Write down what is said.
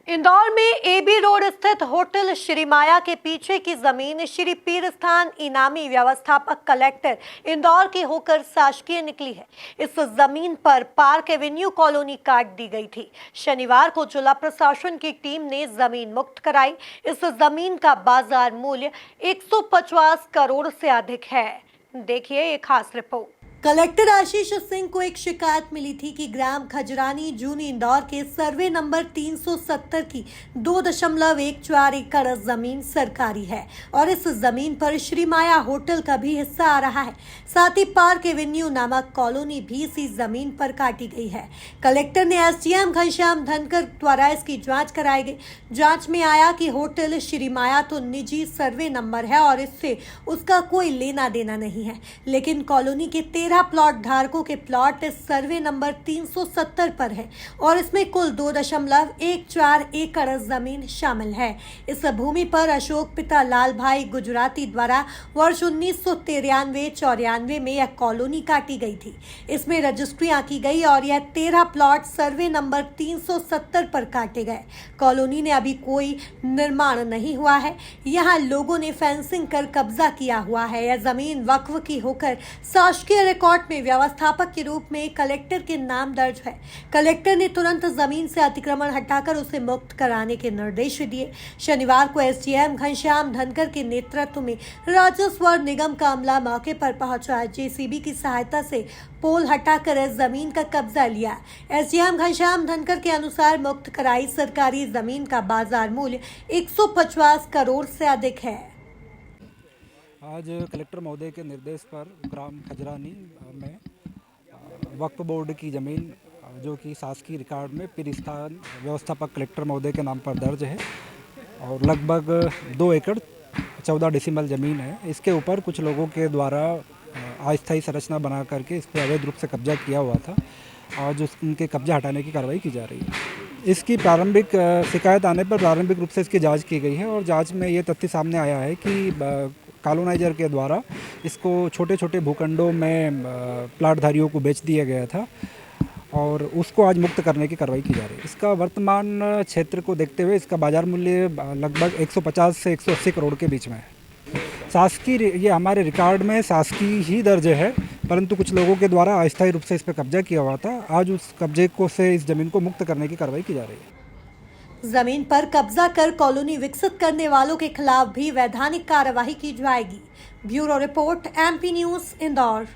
इंदौर में AB road स्थित hotel Shri माया के पीछे की जमीन श्री पीरस्थान इनामी व्यवस्थापक कलेक्टर इंदौर की होकर शासकीय निकली है। इस जमीन पर पार्क एवेन्यू कॉलोनी काट दी गई थी। शनिवार को जिला प्रशासन की टीम ने जमीन मुक्त कराई। इस जमीन का बाजार मूल्य 150 करोड़ से अधिक है। देखिए एक खास रिपोर्ट। कलेक्टर आशीष सिंह को एक शिकायत मिली थी कि ग्राम खजरानी जूनी इंदौर के सर्वे नंबर 370 की 2.14 एकड़ जमीन सरकारी है और इस जमीन पर श्री माया होटल का भी हिस्सा आ रहा है। साथ ही पार्क एवेन्यू नामक कॉलोनी भी इसी जमीन पर काटी गई है। कलेक्टर ने एसडीएम घनश्याम धनकर द्वारा इसकी जांच कराई गई। जांच में आया कि होटल श्री माया तो निजी सर्वे नंबर है और इससे उसका कोई लेना देना नहीं है, लेकिन कॉलोनी के 13 प्लॉट धारकों के प्लॉट इस सर्वे नंबर 370 पर है और इसमें कुल 2.14 एकड़ जमीन शामिल है। इस भूमि पर अशोक पिता लाल भाई गुजराती द्वारा वर्ष 1993-94 में यह कॉलोनी काटी गई थी। इसमें रजिस्ट्रियां की गई और यह 13 प्लॉट सर्वे नंबर 370 पर काटे गए। कॉलोनी ने अभी कोई निर्माण नहीं हुआ है। यहाँ लोगों ने फेंसिंग कर कब्जा किया हुआ है। यह जमीन वक्फ की होकर शासकीय कोर्ट में व्यवस्थापक के रूप में कलेक्टर के नाम दर्ज है। कलेक्टर ने तुरंत जमीन से अतिक्रमण हटाकर उसे मुक्त कराने के निर्देश दिए। शनिवार को एसडीएम घनश्याम धनकर के नेतृत्व में राजस्व निगम का अमला मौके पर पहुंचा। जेसीबी की सहायता से पोल हटाकर इस जमीन का कब्जा लिया। एसडीएम घनश्याम धनकर के अनुसार मुक्त कराई सरकारी जमीन का बाजार मूल्य 150 करोड़ से अधिक है। आज कलेक्टर महोदय के निर्देश पर ग्राम खजरानी में वक्फ बोर्ड की ज़मीन जो कि शासकीय रिकॉर्ड में पीरस्थान व्यवस्थापक कलेक्टर महोदय के नाम पर दर्ज है और लगभग 2 एकड़ 14 डेसिमल ज़मीन है। इसके ऊपर कुछ लोगों के द्वारा अस्थायी संरचना बना करके इस पर अवैध रूप से कब्जा किया हुआ था और जो उनके कब्जा हटाने की कार्रवाई की जा रही है। इसकी प्रारंभिक शिकायत आने पर प्रारंभिक रूप से इसकी जाँच की गई है और जाँच में ये तथ्य सामने आया है कि कॉलोनाइजर के द्वारा इसको छोटे छोटे भूखंडों में प्लाटधारियों को बेच दिया गया था और उसको आज मुक्त करने की कार्रवाई की जा रही है। इसका वर्तमान क्षेत्र को देखते हुए इसका बाजार मूल्य लगभग 150 से 180 करोड़ के बीच में है। शासकीय ये हमारे रिकॉर्ड में शासकीय ही दर्ज है, परंतु कुछ लोगों के द्वारा अस्थायी रूप से इस पर कब्जा किया हुआ था। आज उस कब्जे को से इस जमीन को मुक्त करने की कार्रवाई की जा रही है। जमीन पर कब्जा कर कॉलोनी विकसित करने वालों के खिलाफ भी वैधानिक कार्यवाही की जाएगी। Bureau report, MP news, Indore.